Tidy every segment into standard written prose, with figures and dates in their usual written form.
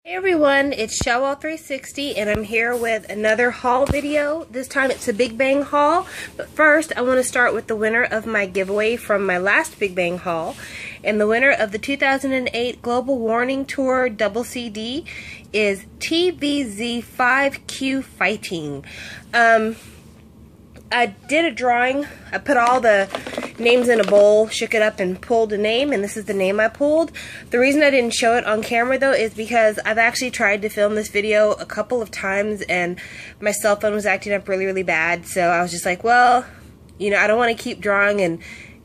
Hey everyone, it's Shellwall360 and I'm here with another haul video. This time it's a Big Bang haul, but first I want to start with the winner of my giveaway from my last Big Bang haul. And the winner of the 2008 Global Warning Tour double CD is TVZ5Q Fighting. I did a drawing. I put all the names in a bowl, shook it up, and pulled a name, and this is the name I pulled. The reason I didn't show it on camera, though, is because I've actually tried to film this video a couple of times, and my cell phone was acting up really, really bad, so I was just like, well, you know, I don't want to keep drawing and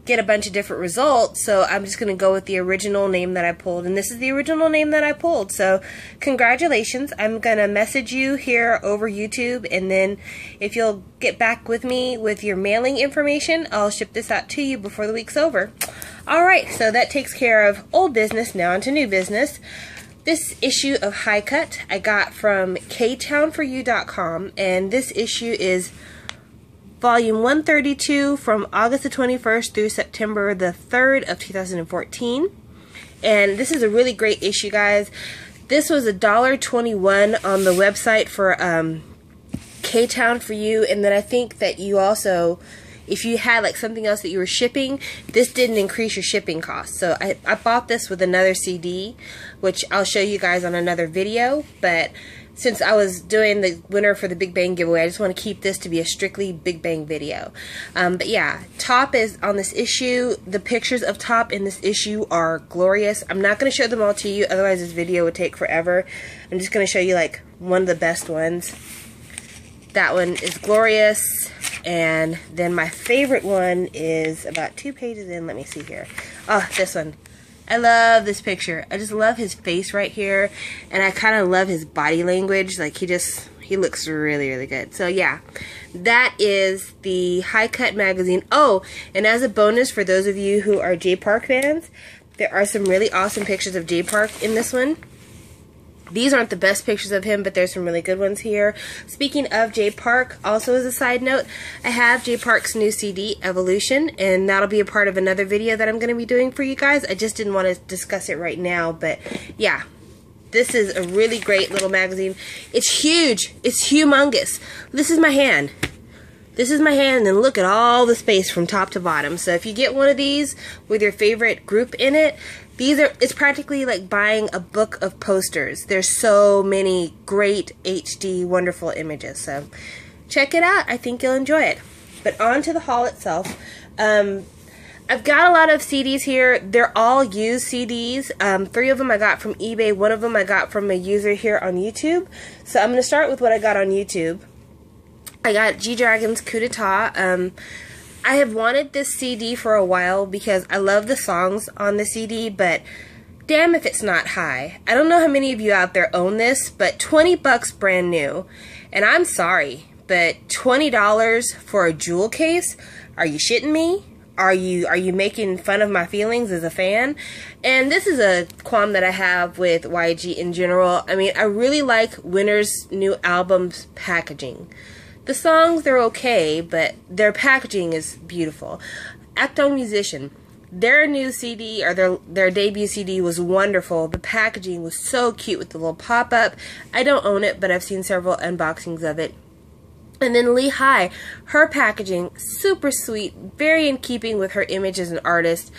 get a bunch of different results, so I'm just going to go with the original name that I pulled, and this is the original name that I pulled. So congratulations. I'm going to message you here over YouTube, and then if you'll get back with me with your mailing information, I'll ship this out to you before the week's over. Alright, so that takes care of old business. Now onto new business. This issue of High Cut I got from ktownforyou.com, and this issue is Volume 132 from August the 21st through September the 3rd of 2014. And this is a really great issue, guys. This was $1.21 on the website for K-Town for You, and then I think that you also, if you had like something else that you were shipping, this didn't increase your shipping costs. So I bought this with another CD, which I'll show you guys on another video, but since I was doing the winner for the Big Bang giveaway, I just want to keep this to be a strictly Big Bang video. But yeah, Top is on this issue. The pictures of Top in this issue are glorious. I'm not going to show them all to you, otherwise this video would take forever. I'm just going to show you like one of the best ones. That one is glorious. And then my favorite one is about 2 pages in. Let me see here. Oh, this one. I love this picture. I just love his face right here, and I kind of love his body language. Like he looks really, really good. So yeah, that is the High Cut magazine. Oh, and as a bonus for those of you who are Jay Park fans, there are some really awesome pictures of Jay Park in this one. These aren't the best pictures of him, but there's some really good ones here. Speaking of Jay Park, also as a side note, I have Jay Park's new CD, Evolution, and that'll be a part of another video that I'm going to be doing for you guys. I just didn't want to discuss it right now, but yeah. This is a really great little magazine. It's huge. It's humongous. This is my hand. This is my hand, and look at all the space from top to bottom. So if you get one of these with your favorite group in it, it's practically like buying a book of posters. There's so many great HD wonderful images. So check it out. I think you'll enjoy it. But on to the haul itself. I've got a lot of CDs here. They're all used CDs. 3 of them I got from eBay. 1 of them I got from a user here on YouTube. So I'm going to start with what I got on YouTube. I got G-Dragon's Coup d'etat. I have wanted this CD for a while because I love the songs on the CD, but damn if it's not high. I don't know how many of you out there own this, but 20 bucks brand new. And I'm sorry, but $20 for a jewel case? Are you shitting me? Are you making fun of my feelings as a fan? And this is a qualm that I have with YG in general. I mean, I really like Winner's new album's packaging. The songs, they're okay, but their packaging is beautiful. Acton Musician, their new CD, or their debut CD was wonderful. The packaging was so cute with the little pop-up. I don't own it, but I've seen several unboxings of it. And then Lehigh, her packaging, super sweet, very in keeping with her image as an artist.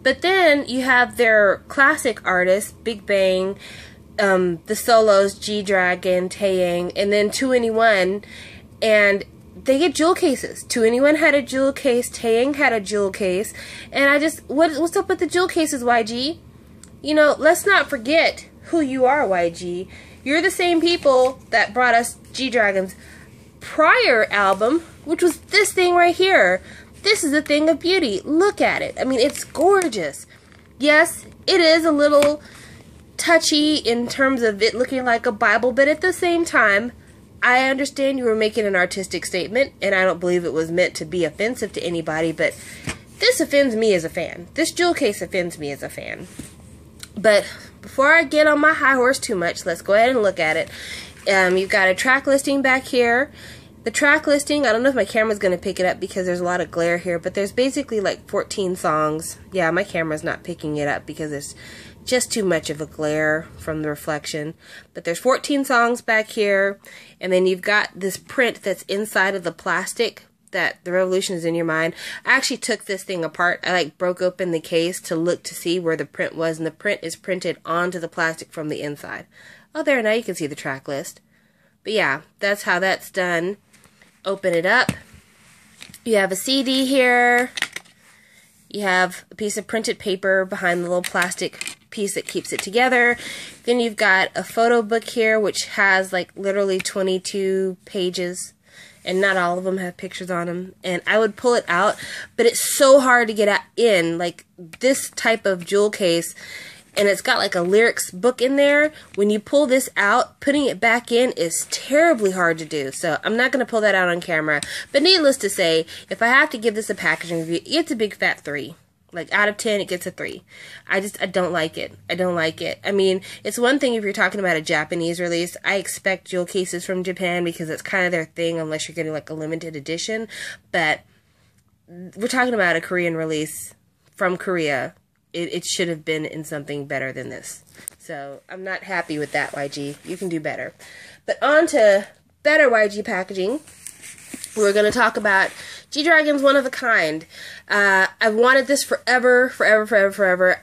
But then you have their classic artists, Big Bang, the solos, G-Dragon, Taeyang, and then 2NE1. And they get jewel cases. 2NE1 had a jewel case, Taeyang had a jewel case, and I just, what's up with the jewel cases, YG? You know, let's not forget who you are, YG. You're the same people that brought us G-Dragon's prior album, which was this thing right here. This is a thing of beauty. Look at it. I mean, it's gorgeous. Yes, it is a little touchy in terms of it looking like a Bible, but at the same time, I understand you were making an artistic statement, and I don't believe it was meant to be offensive to anybody, but this offends me as a fan. This jewel case offends me as a fan. But before I get on my high horse too much, let's go ahead and look at it. You've got a track listing back here. The track listing, I don't know if my camera's going to pick it up because there's a lot of glare here, but there's basically like 14 songs. Yeah, my camera's not picking it up because there's just too much of a glare from the reflection. But there's 14 songs back here, and then you've got this print that's inside of the plastic that The Revolution is in Your Mind. I actually took this thing apart. I like broke open the case to look to see where the print was, and the print is printed onto the plastic from the inside. Oh, there, now you can see the track list. But yeah, that's how that's done. Open it up. You have a CD here. You have a piece of printed paper behind the little plastic piece that keeps it together. Then you've got a photo book here, which has like literally 22 pages. And not all of them have pictures on them. And I would pull it out, but it's so hard to get in. Like this type of jewel case, and it's got like a lyrics book in there. When you pull this out, putting it back in is terribly hard to do. So I'm not going to pull that out on camera. But needless to say, if I have to give this a packaging review, it's a big fat 3. Like, out of 10, it gets a 3. I don't like it. I don't like it. I mean, it's one thing if you're talking about a Japanese release. I expect jewel cases from Japan because it's kind of their thing unless you're getting, like, a limited edition. But we're talking about a Korean release from Korea. It should have been in something better than this. So, I'm not happy with that, YG. You can do better. But on to better YG packaging. We're going to talk about G-Dragon's One of a Kind. I've wanted this forever,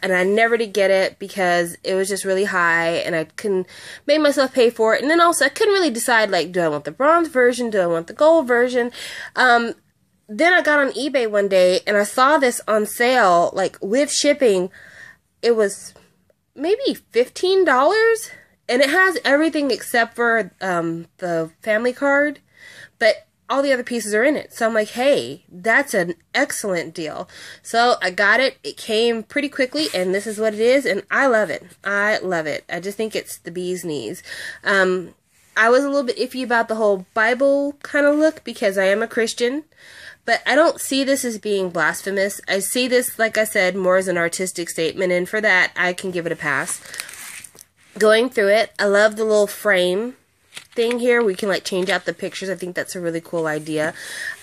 and I never did get it because it was just really high, and I couldn't make myself pay for it. And then also, I couldn't really decide, like, do I want the bronze version? Do I want the gold version? Then I got on eBay one day, and I saw this on sale, like, with shipping. It was maybe $15, and it has everything except for the family card, but all the other pieces are in it. So I'm like, hey, that's an excellent deal. So I got it. It came pretty quickly, and this is what it is, and I love it. I love it. I just think it's the bee's knees. I was a little bit iffy about the whole Bible kind of look because I am a Christian, but I don't see this as being blasphemous. I see this, like I said, more as an artistic statement, and for that, I can give it a pass. Going through it, I love the little frame thing here. We can like change out the pictures. I think that's a really cool idea.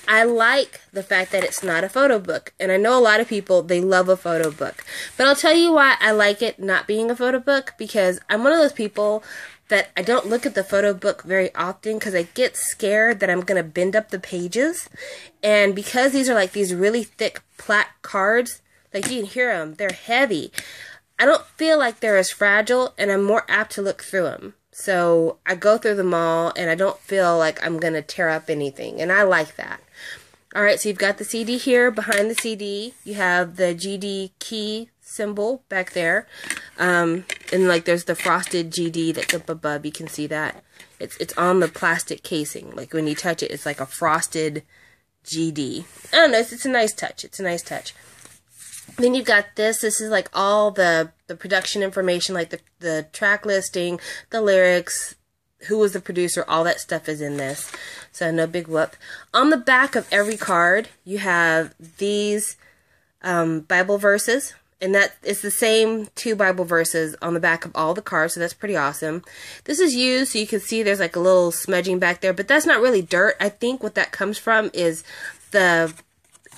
I like the fact that it's not a photo book, and I know a lot of people, they love a photo book, but I'll tell you why I like it not being a photo book, because I'm one of those people that I don't look at the photo book very often because I get scared that I'm going to bend up the pages, and because these are like these really thick plaque cards, like you can hear them, they're heavy. I don't feel like they're as fragile, and I'm more apt to look through them. So I go through them all, and I don't feel like I'm going to tear up anything, and I like that. Alright, so you've got the CD here. Behind the CD, you have the GD key symbol back there. And like there's the frosted GD that's up above. You can see that. It's on the plastic casing. Like when you touch it, it's like a frosted GD. I don't know, it's a nice touch. It's a nice touch. Then you've got this. This is like all the production information, like the track listing, the lyrics, who was the producer, all that stuff is in this. So no big whoop. On the back of every card, you have these Bible verses. And that is the same 2 Bible verses on the back of all the cards, so that's pretty awesome. This is used, so you can see there's like a little smudging back there, but that's not really dirt. I think what that comes from is the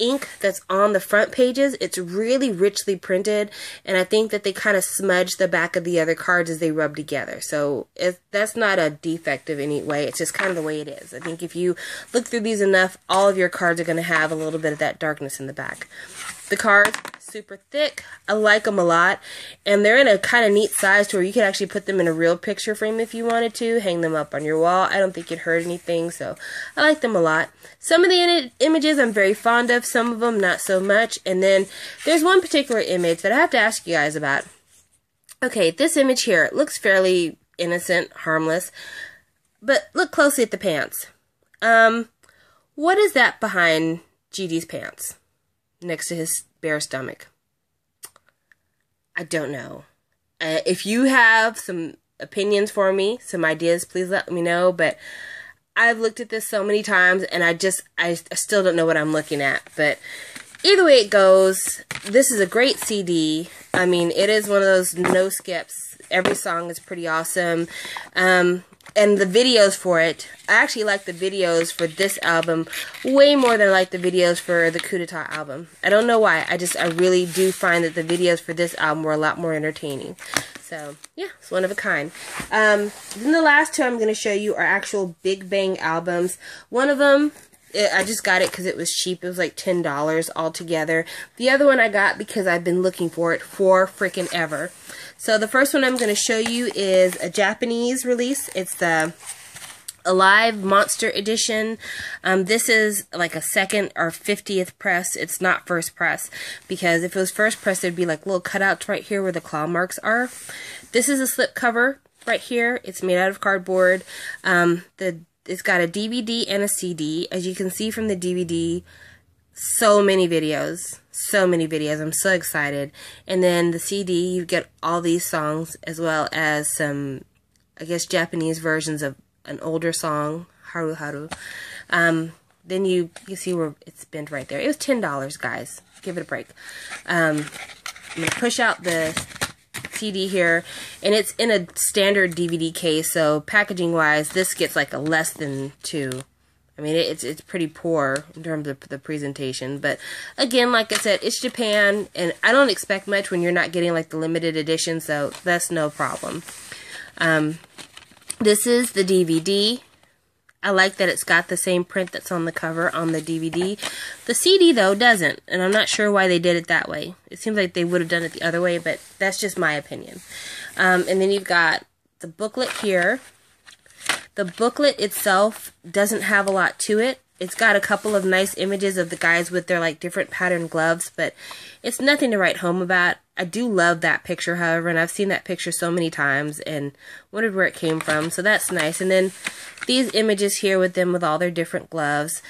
ink that's on the front pages. It's really richly printed, and I think that they kind of smudge the back of the other cards as they rub together. So that's not a defect of any way. It's just kind of the way it is. I think if you look through these enough, all of your cards are going to have a little bit of that darkness in the back. The cards, super thick. I like them a lot, and they're in a kind of neat size to where you could actually put them in a real picture frame if you wanted to, hang them up on your wall. I don't think it'd hurt anything, so I like them a lot. Some of the images I'm very fond of, some of them not so much, and then there's one particular image that I have to ask you guys about. Okay, this image here, it looks fairly innocent, harmless, but look closely at the pants. What is that behind GD's pants? Next to his bare stomach. I don't know. If you have some opinions for me, some ideas, please let me know. But I've looked at this so many times, and I still don't know what I'm looking at. But either way it goes, this is a great CD. I mean, it is one of those no skips. Every song is pretty awesome. And the videos for it, I actually like the videos for this album way more than I like the videos for the Coup d'etat album. I don't know why. I really do find that the videos for this album were a lot more entertaining. So, yeah, it's one of a kind. Then the last two I'm going to show you are actual Big Bang albums. One of them, I just got it because it was cheap. It was like $10 altogether. The other one I got because I've been looking for it for freaking ever. So the first one I'm going to show you is a Japanese release. It's the Alive Monster Edition. This is like a second or 50th press. It's not first press, because if it was first press, there'd be like little cutouts right here where the claw marks are. This is a slip cover right here. It's made out of cardboard. It's got a DVD and a CD. As you can see from the DVD, so many videos. So many videos. I'm so excited. And then the CD, you get all these songs as well as some, I guess, Japanese versions of an older song, Haru Haru. Then you see where it's bent right there. It was $10, guys. Give it a break. I'm going to push out the CD here, and it's in a standard DVD case, so packaging-wise, this gets like a less than 2. I mean, it's pretty poor in terms of the presentation. But again, like I said, it's Japan, and I don't expect much when you're not getting like the limited edition, so that's no problem. This is the DVD. I like that it's got the same print that's on the cover on the DVD. The CD, though, doesn't, and I'm not sure why they did it that way. It seems like they would have done it the other way, but that's just my opinion. And then you've got the booklet here. The booklet itself doesn't have a lot to it. It's got a couple of nice images of the guys with their like different patterned gloves, but it's nothing to write home about. I do love that picture, however, and I've seen that picture so many times and wondered where it came from, so that's nice. And then these images here with them with all their different gloves.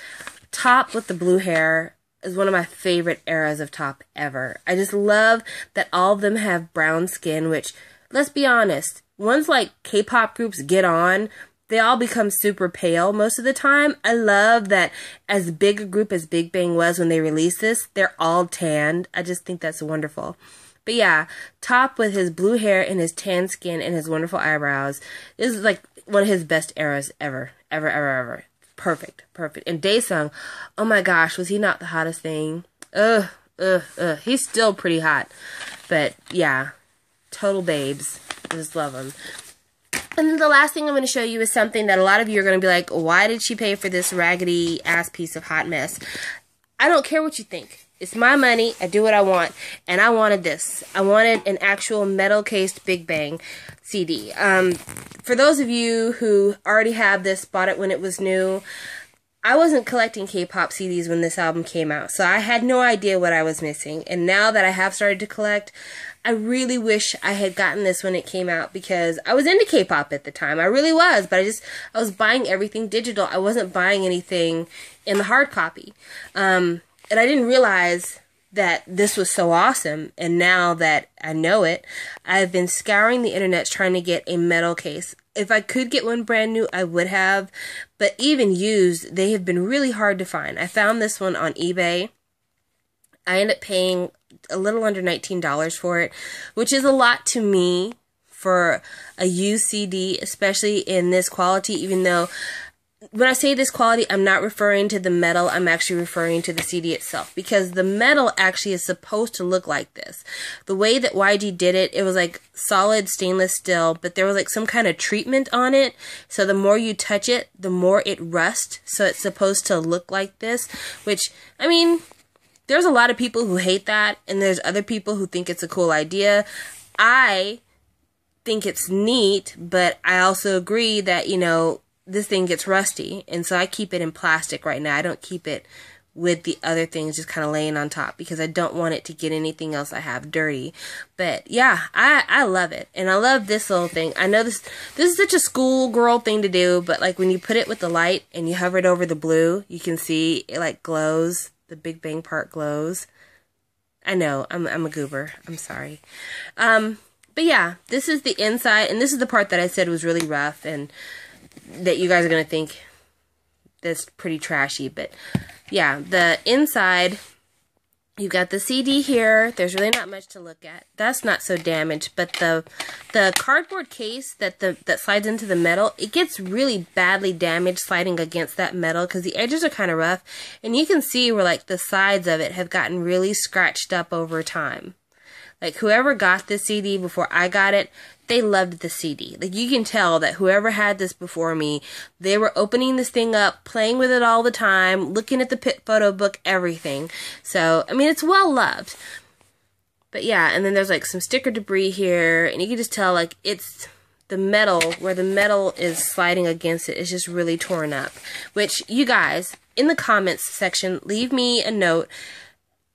Top with the blue hair is one of my favorite eras of Top ever. I just love that all of them have brown skin, which, let's be honest, once like K-pop groups get on, they all become super pale most of the time. I love that as big a group as Big Bang was when they released this, they're all tanned. I just think that's wonderful. But yeah, Top with his blue hair and his tan skin and his wonderful eyebrows is like one of his best eras ever. Ever, ever, ever. Perfect, perfect. And Daesung, oh my gosh, was he not the hottest thing? He's still pretty hot. But yeah, total babes. I just love him. And then the last thing I'm going to show you is something that a lot of you are going to be like, why did she pay for this raggedy ass piece of hot mess? I don't care what you think. It's my money. I do what I want. And I wanted this. I wanted an actual metal-cased Big Bang CD. For those of you who already have this, bought it when it was new, I wasn't collecting K-pop CDs when this album came out, so I had no idea what I was missing. And now that I have started to collect, I really wish I had gotten this when it came out, because I was into K-pop at the time. I really was, but I was buying everything digital. I wasn't buying anything in the hard copy. And I didn't realize that this was so awesome. And now that I know it, I've been scouring the internet trying to get a metal case. If I could get one brand new, I would have. But even used, they have been really hard to find. I found this one on eBay. I ended up paying a little under $19 for it, which is a lot to me for a used CD, especially in this quality, even though when I say this quality, I'm not referring to the metal, I'm actually referring to the CD itself, because the metal actually is supposed to look like this. The way that YG did it, it was like solid stainless steel, but there was like some kind of treatment on it, so the more you touch it, the more it rusts, so it's supposed to look like this, which, I mean, there's a lot of people who hate that, and there's other people who think it's a cool idea. I think it's neat, but I also agree that, you know, this thing gets rusty, and so I keep it in plastic right now. I don't keep it with the other things just kind of laying on top, because I don't want it to get anything else I have dirty. But yeah, I love it, and I love this little thing. I know this is such a schoolgirl thing to do, but like when you put it with the light and you hover it over the blue, you can see it like glows. The Big Bang part glows. I know, I'm a goober. I'm sorry. But yeah, this is the inside, and this is the part that I said was really rough, and that you guys are going to think that's pretty trashy. But yeah, the inside You've got the CD here. There's really not much to look at. That's not so damaged, but the cardboard case that slides into the metal, it gets really badly damaged sliding against that metal because the edges are kind of rough, and you can see where like the sides of it have gotten really scratched up over time. Like whoever got this CD before I got it, they loved the CD. Like you can tell that whoever had this before me, they were opening this thing up, playing with it all the time, looking at the photo book, everything. So, I mean, it's well loved. But yeah, and then there's like some sticker debris here, and you can just tell like it's the metal, where the metal is sliding against it is just really torn up. Which, you guys, in the comments section, leave me a note.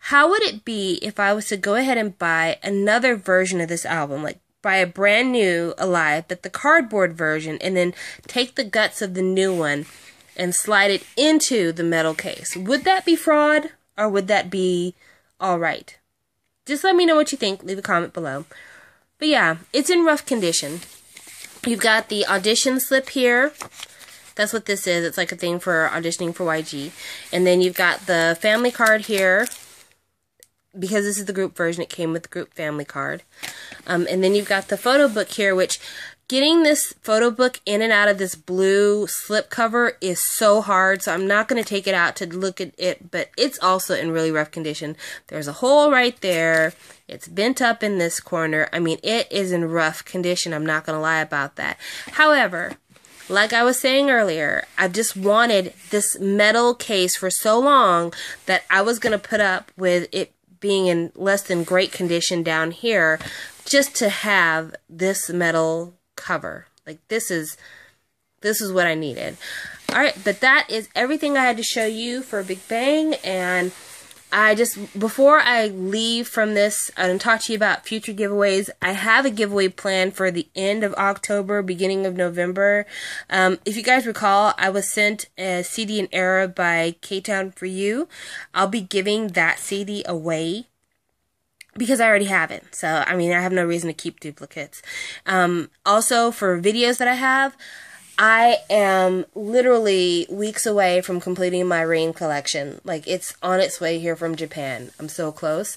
How would it be if I was to go ahead and buy another version of this album, like buy a brand new Alive, but the cardboard version, and then take the guts of the new one and slide it into the metal case? Would that be fraud, or would that be alright? Just let me know what you think. Leave a comment below. But yeah, it's in rough condition. You've got the audition slip here. That's what this is. It's like a thing for auditioning for YG. And then you've got the family card here. Because this is the group version, it came with the group family card. And then you've got the photo book here, which getting this photo book in and out of this blue slip cover is so hard. So I'm not going to take it out to look at it, but it's also in really rough condition. There's a hole right there. It's bent up in this corner. I mean, it is in rough condition. I'm not going to lie about that. However, like I was saying earlier, I just wanted this metal case for so long that I was going to put up with it being in less than great condition down here, just to have this metal cover. Like this is what I needed. Alright, but that is everything I had to show you for Big Bang, and before I leave from this and talk to you about future giveaways, I have a giveaway planned for the end of October, beginning of November. If you guys recall, I was sent a CD and Era by K-Town for You. I'll be giving that CD away because I already have it. So, I mean, I have no reason to keep duplicates. Also, for videos that I have, I am literally weeks away from completing my Rain collection. Like, it's on its way here from Japan. I'm so close.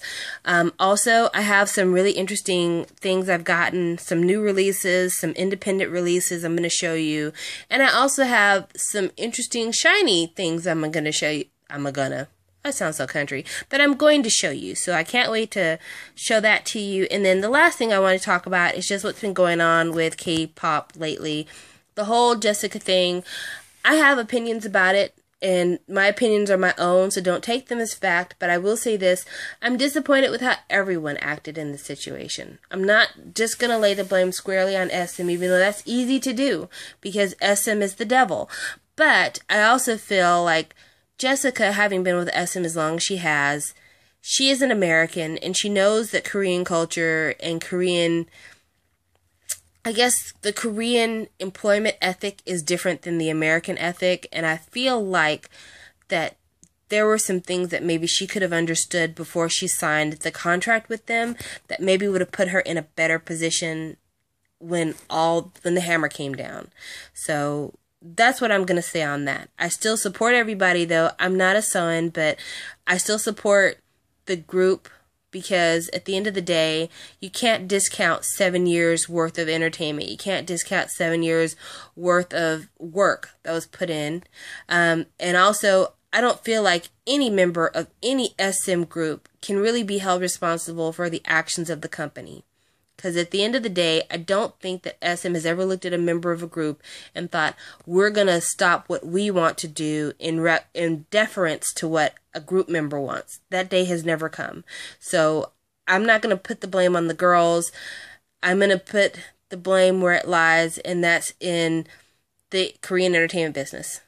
Also, I have some really interesting things I've gotten, some new releases, some independent releases I'm going to show you. And I also have some interesting shiny things I'm going to show you. That sounds so country. That I'm going to show you. So I can't wait to show that to you. And then the last thing I want to talk about is just what's been going on with K-pop lately. The whole Jessica thing, I have opinions about it, and my opinions are my own, so don't take them as fact, but I will say this, I'm disappointed with how everyone acted in this situation. I'm not just going to lay the blame squarely on SM, even though that's easy to do, because SM is the devil. But I also feel like Jessica, having been with SM as long as she has, she is an American, and she knows that Korean culture and Korean... I guess the Korean employment ethic is different than the American ethic, and I feel like that there were some things that maybe she could have understood before she signed the contract with them that maybe would have put her in a better position when the hammer came down. So that's what I'm going to say on that. I still support everybody, though. I'm not a son, but I still support the group, because at the end of the day, you can't discount 7 years worth of entertainment. You can't discount 7 years worth of work that was put in. And also, I don't feel like any member of any SM group can really be held responsible for the actions of the company. Because at the end of the day, I don't think that SM has ever looked at a member of a group and thought, we're going to stop what we want to do in deference to what a group member wants. That day has never come. So I'm not going to put the blame on the girls. I'm going to put the blame where it lies, and that's in the Korean entertainment business.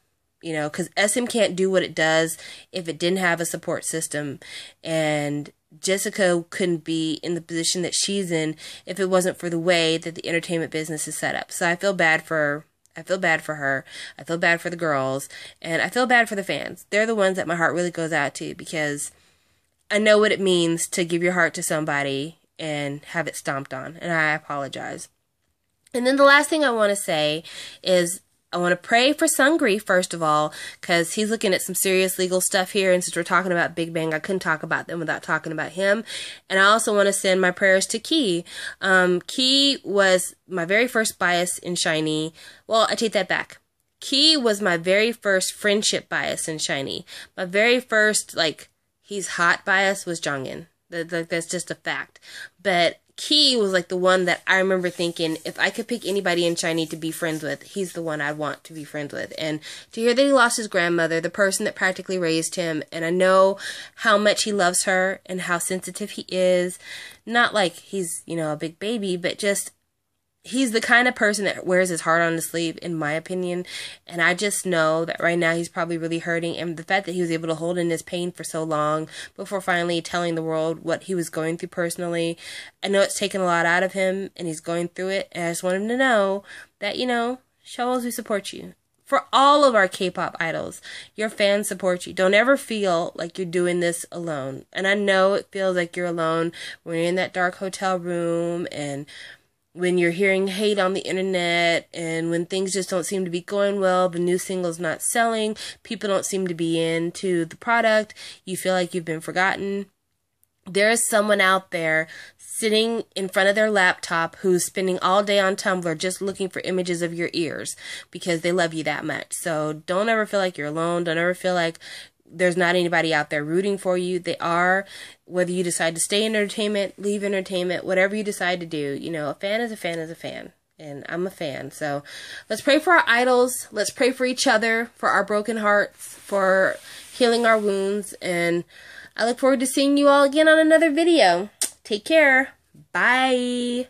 You know, because SM can't do what it does if it didn't have a support system, and Jessica couldn't be in the position that she's in if it wasn't for the way that the entertainment business is set up. So I feel bad for her. I feel bad for the girls, and I feel bad for the fans. They're the ones that my heart really goes out to, because I know what it means to give your heart to somebody and have it stomped on, and I apologize. And then the last thing I want to say is I want to pray for Sungri, first of all, because he's looking at some serious legal stuff here, and since we're talking about Big Bang, I couldn't talk about them without talking about him. And I also want to send my prayers to Key. Key was my very first bias in SHINee. Well, I take that back. Key was my very first friendship bias in SHINee. My very first, like, he's hot bias was Jongin. That's just a fact. But Key was like the one that I remember thinking, if I could pick anybody in SHINee to be friends with, he's the one I'd want to be friends with. And to hear that he lost his grandmother, the person that practically raised him, and I know how much he loves her and how sensitive he is. Not like he's, you know, a big baby, but just he's the kind of person that wears his heart on his sleeve, in my opinion. And I just know that right now he's probably really hurting. And the fact that he was able to hold in his pain for so long before finally telling the world what he was going through personally, I know it's taken a lot out of him and he's going through it. And I just want him to know that, you know, show us we support you. For all of our K-pop idols, your fans support you. Don't ever feel like you're doing this alone. And I know it feels like you're alone when you're in that dark hotel room and when you're hearing hate on the internet, and when things just don't seem to be going well, the new single's not selling, people don't seem to be into the product, you feel like you've been forgotten. There is someone out there sitting in front of their laptop who's spending all day on Tumblr just looking for images of your ears because they love you that much. So don't ever feel like you're alone. Don't ever feel like there's not anybody out there rooting for you. They are. Whether you decide to stay in entertainment, leave entertainment, whatever you decide to do, you know, a fan is a fan is a fan. And I'm a fan. So let's pray for our idols. Let's pray for each other, for our broken hearts, for healing our wounds. And I look forward to seeing you all again on another video. Take care. Bye.